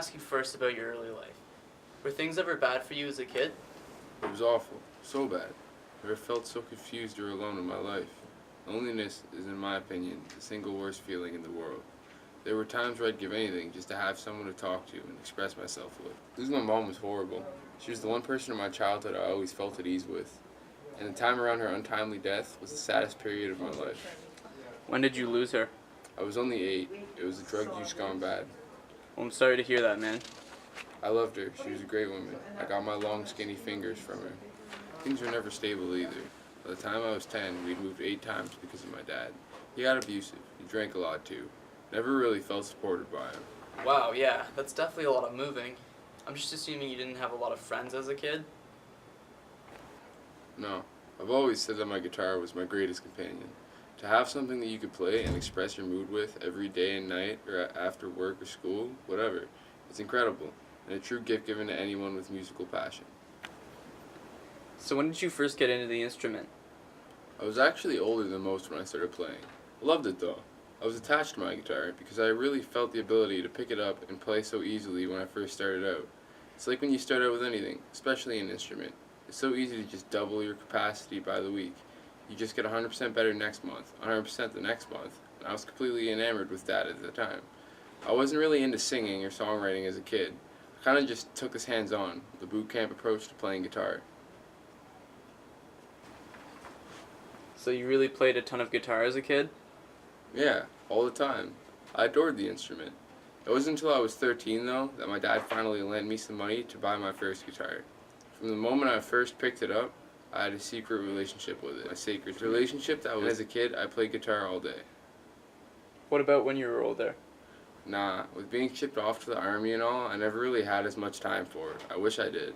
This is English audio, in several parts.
ask you first about your early life. Were things ever bad for you as a kid? It was awful, so bad. I never felt so confused or alone in my life. Loneliness is, in my opinion, the single worst feeling in the world. There were times where I'd give anything just to have someone to talk to and express myself with. Losing my mom was horrible. She was the one person in my childhood I always felt at ease with. And the time around her untimely death was the saddest period of my life. When did you lose her? I was only 8. It was a drug use gone bad. Well, I'm sorry to hear that, man. I loved her. She was a great woman. I got my long, skinny fingers from her. Things were never stable either. By the time I was 10, we'd moved 8 times because of my dad. He got abusive. He drank a lot too. Never really felt supported by him. Wow, yeah, that's definitely a lot of moving. I'm just assuming you didn't have a lot of friends as a kid? No. I've always said that my guitar was my greatest companion. To have something that you could play and express your mood with every day and night, or after work or school, whatever, it's incredible, and a true gift given to anyone with musical passion. So when did you first get into the instrument? I was actually older than most when I started playing. I loved it though. I was attached to my guitar because I really felt the ability to pick it up and play so easily when I first started out. It's like when you start out with anything, especially an instrument. It's so easy to just double your capacity by the week. You just get 100% better next month, 100% the next month, and I was completely enamored with that at the time. I wasn't really into singing or songwriting as a kid. I kind of just took this hands-on, the boot camp approach to playing guitar. So you really played a ton of guitar as a kid? Yeah, all the time. I adored the instrument. It wasn't until I was 13, though, that my dad finally lent me some money to buy my first guitar. From the moment I first picked it up, I had a secret relationship with it. A sacred relationship that was, as a kid, I played guitar all day. What about when you were older? Nah, with being shipped off to the army and all, I never really had as much time for it. I wish I did.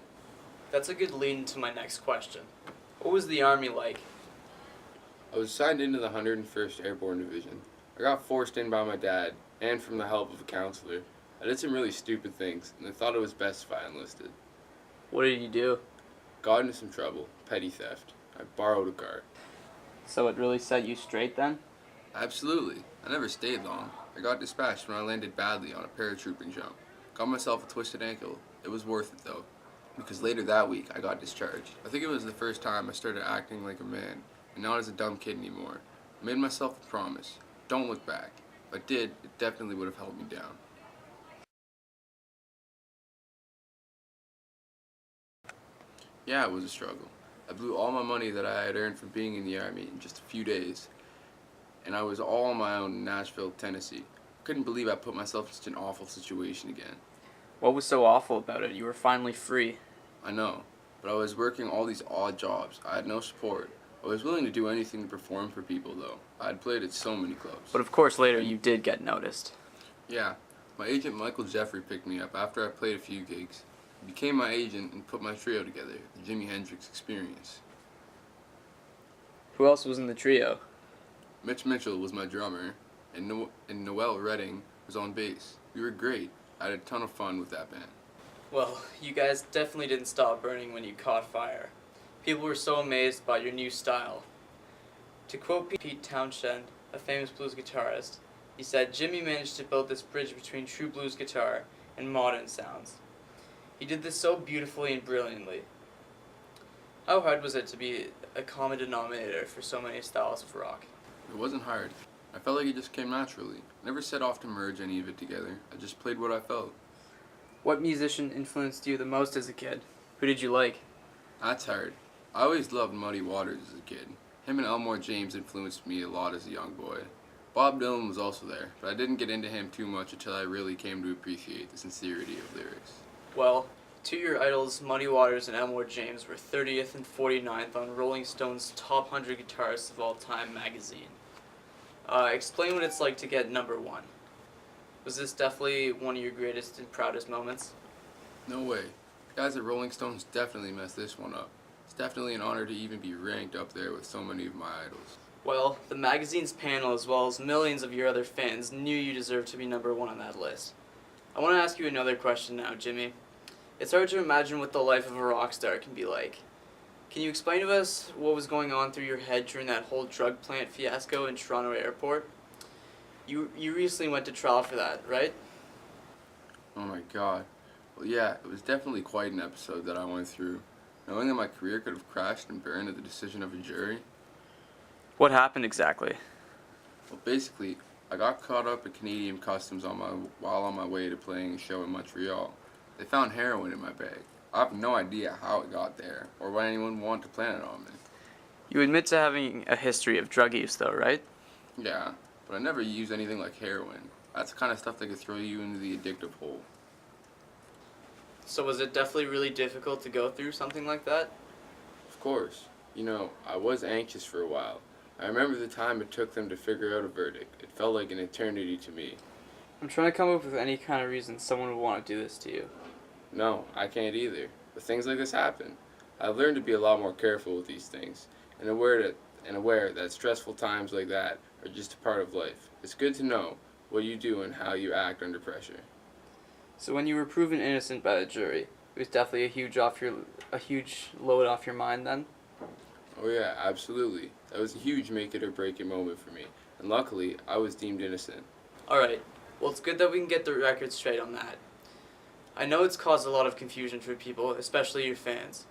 That's a good lead into my next question. What was the Army like? I was assigned into the 101st Airborne Division. I got forced in by my dad, and from the help of a counselor. I did some really stupid things, and I thought it was best if I enlisted. What did you do? Got into some trouble, petty theft. I borrowed a car. So it really set you straight then? Absolutely. I never stayed long. I got dispatched when I landed badly on a paratrooping jump. Got myself a twisted ankle. It was worth it though, because later that week I got discharged. I think it was the first time I started acting like a man, and not as a dumb kid anymore. I made myself a promise. Don't look back. If I did, it definitely would have held me down. Yeah, it was a struggle. I blew all my money that I had earned from being in the Army in just a few days. And I was all on my own in Nashville, Tennessee. Couldn't believe I put myself in such an awful situation again. What was so awful about it? You were finally free. I know, but I was working all these odd jobs. I had no support. I was willing to do anything to perform for people, though. I had played at so many clubs. But of course later you did get noticed. Yeah, my agent Michael Jeffrey picked me up after I played a few gigs. He became my agent and put my trio together, the Jimi Hendrix Experience. Who else was in the trio? Mitch Mitchell was my drummer, and Noel Redding was on bass. We were great. I had a ton of fun with that band. Well, you guys definitely didn't stop burning when you caught fire. People were so amazed by your new style. To quote Pete Townshend, a famous blues guitarist, he said, "Jimi managed to build this bridge between true blues guitar and modern sounds. He did this so beautifully and brilliantly." How hard was it to be a common denominator for so many styles of rock? It wasn't hard. I felt like it just came naturally. I never set off to merge any of it together. I just played what I felt. What musician influenced you the most as a kid? Who did you like? That's hard. I always loved Muddy Waters as a kid. Him and Elmore James influenced me a lot as a young boy. Bob Dylan was also there, but I didn't get into him too much until I really came to appreciate the sincerity of lyrics. Well, two of your idols, Muddy Waters and Elmore James, were 30th and 49th on Rolling Stone's Top 100 Guitarists of All Time magazine. Explain what it's like to get number one. Was this definitely one of your greatest and proudest moments? No way. The guys at Rolling Stone's definitely messed this one up. It's definitely an honor to even be ranked up there with so many of my idols. Well, the magazine's panel, as well as millions of your other fans, knew you deserved to be number one on that list. I want to ask you another question now, Jimmy. It's hard to imagine what the life of a rock star can be like. Can you explain to us what was going on through your head during that whole drug plant fiasco in Toronto Airport? You recently went to trial for that, right? Oh my god. Well, yeah, it was definitely quite an episode that I went through. Knowing that my career could have crashed and burned at the decision of a jury. What happened exactly? Well, basically, I got caught up in Canadian customs while on my way to playing a show in Montreal. They found heroin in my bag. I have no idea how it got there, or why anyone would want to plant it on me. You admit to having a history of drug use, though, right? Yeah, but I never used anything like heroin. That's the kind of stuff that could throw you into the addictive hole. So was it definitely really difficult to go through something like that? Of course. I was anxious for a while. I remember the time it took them to figure out a verdict. It felt like an eternity to me. I'm trying to come up with any kind of reason someone would want to do this to you. No, I can't either. But things like this happen. I've learned to be a lot more careful with these things, and aware that stressful times like that are just a part of life. It's good to know what you do and how you act under pressure. So when you were proven innocent by the jury, it was definitely a huge load off your mind then? Oh yeah, absolutely. That was a huge make it or break it moment for me, and luckily, I was deemed innocent. Alright, well it's good that we can get the record straight on that. I know it's caused a lot of confusion for people, especially your fans.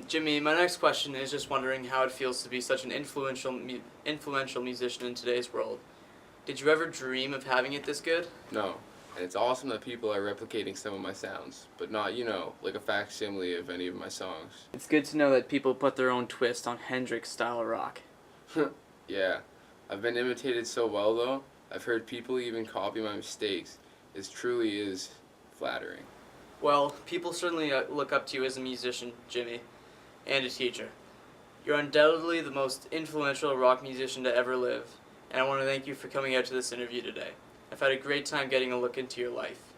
Jimmy, my next question is just wondering how it feels to be such an influential musician in today's world. Did you ever dream of having it this good? No, and it's awesome that people are replicating some of my sounds, but not, like a facsimile of any of my songs. It's good to know that people put their own twist on Hendrix style rock. Yeah, I've been imitated so well though, I've heard people even copy my mistakes. It truly is flattering. Well, people certainly look up to you as a musician, Jimmy, and a teacher. You're undoubtedly the most influential rock musician to ever live, and I want to thank you for coming out to this interview today. I've had a great time getting a look into your life.